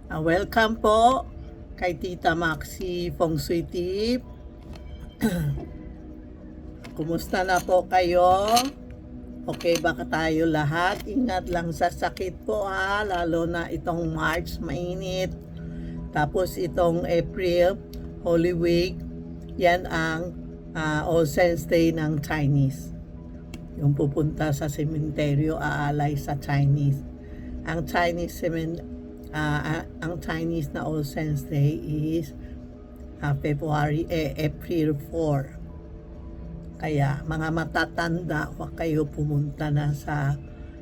Welcome po kay Tita Maxi Feng Shui Tip. Kumusta na po kayo? Okay ba tayo lahat? Ingat lang sa sakit po ha, lalo na itong March mainit. Tapos itong April, Holy Week, yan ang All Saints Day ng Chinese. Yung pupunta sa sementeryo, aalay sa Chinese. Ang Chinese na All Saints Day is April 4. Kaya mga matatanda, huwag kayo pumunta na sa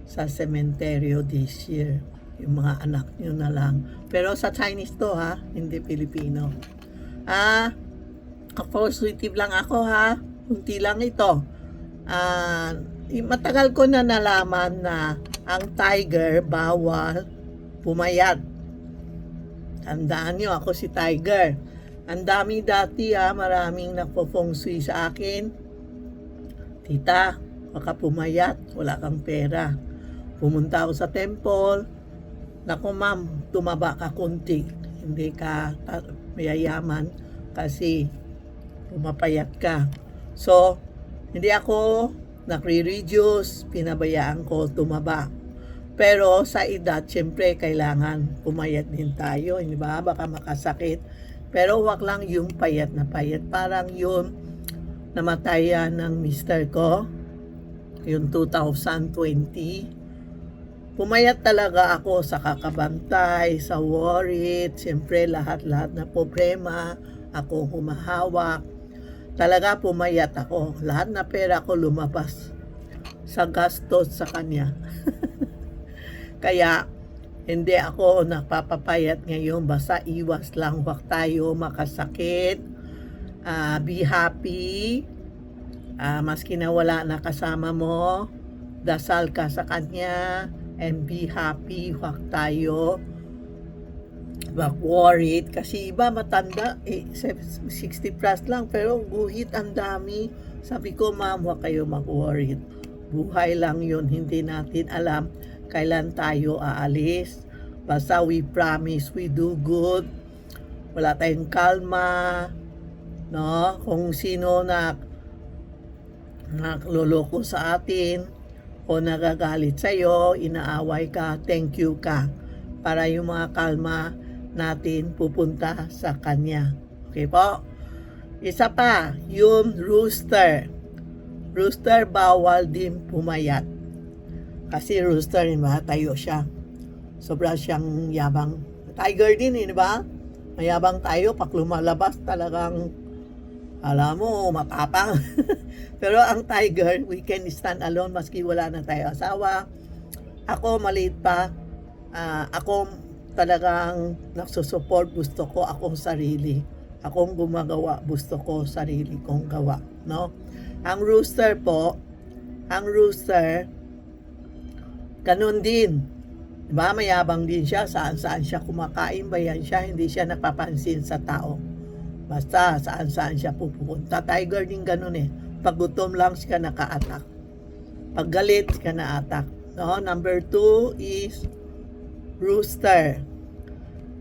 sementeryo this year. Yung mga anak nyo na lang. Pero sa Chinese to ha, hindi Pilipino. Positive lang ako ha. Kunti lang ito. Matagal ko na nalaman na ang tiger bawal pumayat. Tandaan nyo, ako si Tiger. Ang dami dati maraming nagpo-feng shui sa akin. Tita, baka pumayat, wala kang pera. Pumunta ako sa temple. Naku ma'am, tumaba ka kunti. Hindi ka mayayaman kasi pumapayat ka. So, hindi ako nagre-reduce, pinabayaan ko tumaba. Pero sa edad, syempre, kailangan pumayat din tayo, hindi ba? Baka makasakit. Pero wag lang yung payat na payat. Parang yung namatayan ng mister ko, yung 2020. Pumayat talaga ako sa kakabantay, sa worried, syempre lahat-lahat na problema, ako humahawak. Talaga pumayat ako. Lahat na pera ko lumabas sa gastos sa kanya. Kaya hindi ako napapapayat ngayon, basta iwas lang, huwag tayo makasakit. Be happy. Maski na wala na kasama mo, dasal ka sa kanya and be happy. Huwag tayo worried kasi iba matanda 60 plus lang pero guhit ang dami. Sabi ko, ma'am, huwag kayo mag-worried. Buhay lang yun, hindi natin alam kailan tayo aalis. Basta we promise we do good. Wala tayong kalma, no? Kung sino nagloloko sa atin o nagagalit sa'yo, inaaway ka, thank you ka. Para yung mga kalma natin pupunta sa kanya. Okay po? Isa pa, yung rooster. Rooster bawal din pumayat. Kasi rooster, diba? Tayo siya. Sobra siyang yabang. Tiger din, diba? Mayabang tayo. Pag lumalabas, talagang, alam mo, matapang. Pero ang tiger, we can stand alone maski wala na tayo asawa. Ako, maliit pa. Ako, talagang nagsusupport. Gusto ko akong sarili. Akong gumagawa. Gusto ko sarili kong gawa. No? Ang rooster po, ganun din. Diba? Mayabang din siya. Saan-saan siya kumakain. Bayan siya. Hindi siya napapansin sa tao. Basta saan-saan siya pupunta. Tiger din ganun eh. Pag gutom lang siya naka-attack. Pag galit siya na-attack. No? Number 2 is rooster.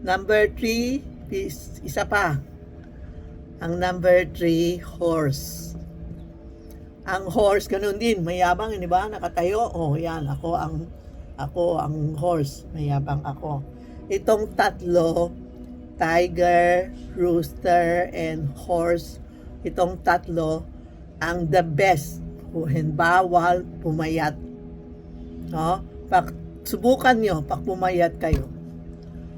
Number 3 is isa pa. Ang number 3, horse. Ang horse, ganun din, mayabang, di ba? Nakatayo, yan, ako ang horse, mayabang ako. Itong tatlo, tiger, rooster, and horse, itong tatlo, ang the best, bawal pumayat. No? Subukan nyo, pag pumayat kayo.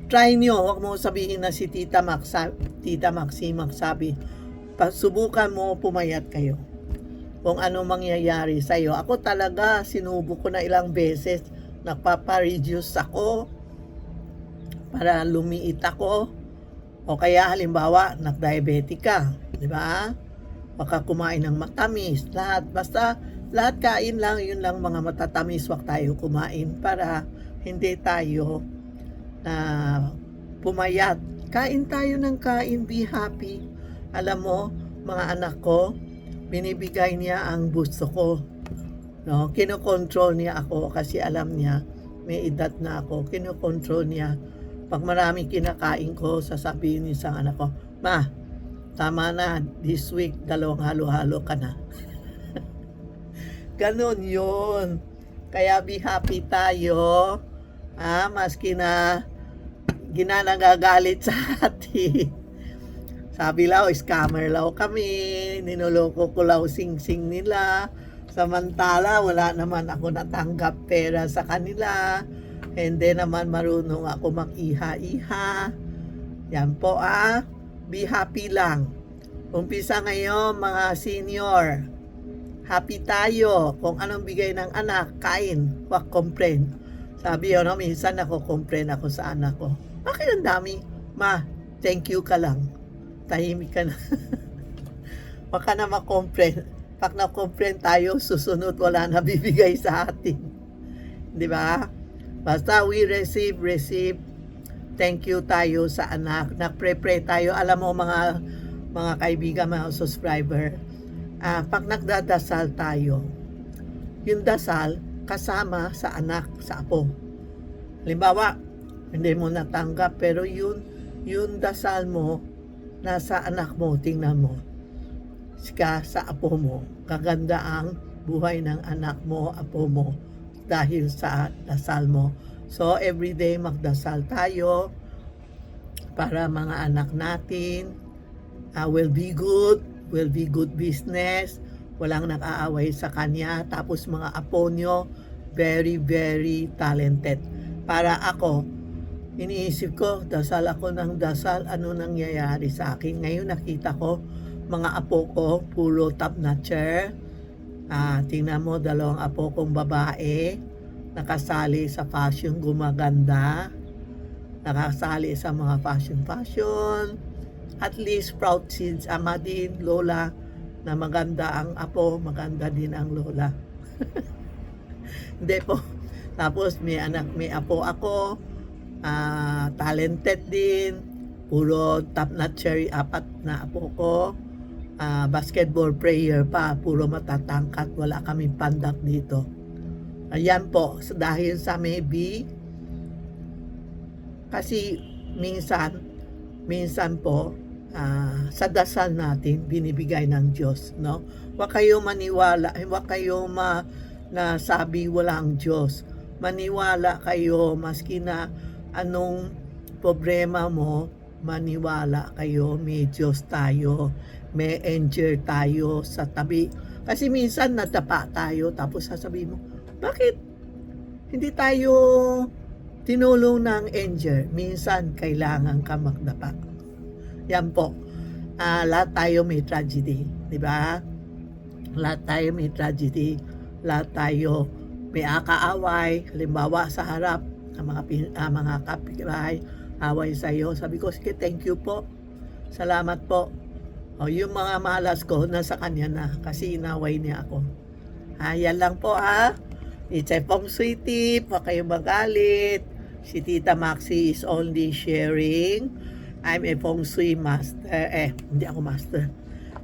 Try nyo, huwag mo sabihin na si Tita Maxi magsabi, subukan mo pumayat kayo. Kung ano mangyayari sa'yo. Ako talaga, sinubo ko na ilang beses, nagpapa-reduce ako para lumiit ako. O kaya halimbawa, nag-diabetic ka, di ba? Baka kumain ng matamis, lahat. Basta, lahat kain lang, yun lang mga matatamis, wag tayo kumain para hindi tayo pumayat. Kain tayo ng kain, be happy. Alam mo, mga anak ko, binibigay niya ang gusto ko. No? Kinokontrol niya ako kasi alam niya may edad na ako. Kinokontrol niya Pag maraming kinakain ko, sasabihin ng isang anak ko, "Ma, tama na, this week, 2 halo-halo ka na." Ganon yun. Kaya be happy tayo. Maski na ginanagagalit sa atin. Sabi law, scammer law kami. Ninoloko ko law sing-sing nila. Samantala, wala naman ako natanggap pera sa kanila. Hindi naman marunong ako mag-iha-iha. Yan po Be happy lang. Umpisa ngayon mga senior. Happy tayo. Kung anong bigay ng anak, kain. Huwag complain. Sabi yun, minsan ako complain ako sa anak ko. Bakit ang dami? Ma, thank you ka lang. Tahimik ka na. Huwag ka na mag-complain. Pag na-complain tayo, susunod wala na bibigay sa atin. Di ba? Basta we receive. Thank you tayo sa anak. Nagpre-pray tayo. Alam mo mga kaibigan, mga subscriber, pag nagdadasal tayo, yung dasal kasama sa anak, sa apo. Halimbawa, hindi mo natanggap, pero yung dasal mo, nasa anak mo, tingnan mo. Sika sa apo mo. Kaganda ang buhay ng anak mo, apo mo, dahil sa dasal mo. So, everyday magdasal tayo para mga anak natin will be good business, walang nag-aaway sa kanya, tapos mga apo nyo, very, very talented. Para ako, iniisip ko, dasal ako ng dasal, ano nangyayari sa akin. Ngayon nakita ko, mga apo ko, puro top notcher. Tingnan mo, 2 apo kong babae, nakasali sa fashion, gumaganda, nakasali sa mga fashion. At least proud since ama din, lola, na maganda ang apo, maganda din ang lola. Hindi po. Tapos may apo ako, talented din, puro top notcher, 4 na apo ko, basketball player pa, puro matatangkat, wala kaming pandak dito. Ayan po, dahil sa maybe, kasi minsan po, sa dasal natin, binibigay ng Diyos, no? Huwag kayo maniwala, huwag kayo nasabi walang Diyos. Maniwala kayo, maski na anong problema mo, maniwala kayo, may Diyos tayo, may angel tayo sa tabi. Kasi minsan natapa tayo, tapos sasabihin mo, bakit hindi tayo tinulong ng angel? Minsan kailangan ka magdapa. Yan po. Lahat tayo may tragedy, di ba? Lahat tayo may tragedy. Lahat tayo may kaaway. Halimbawa sa harap, mga kapitbahay, away sa iyo. Sabi ko, sige, thank you po. Salamat po. Yung mga malas ko, nasa kanya na. Kasi inaway niya ako. Yan lang po It's a feng shui tip. Huwag kayong magalit. Si Tita Maxi is only sharing. I'm a feng shui master. Hindi ako master.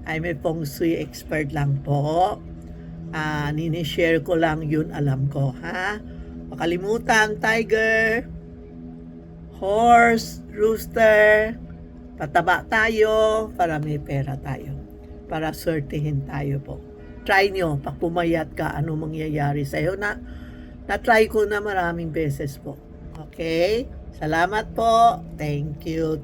I'm a feng shui expert lang po. Nini-share ko lang yun alam ko, Makalimutan, tiger, horse, rooster, pataba tayo para may pera tayo. Para swertihin tayo po. Try nyo, pag pumayat ka, ano mangyayari sa'yo. Na-try ko na maraming beses po. Okay? Salamat po. Thank you.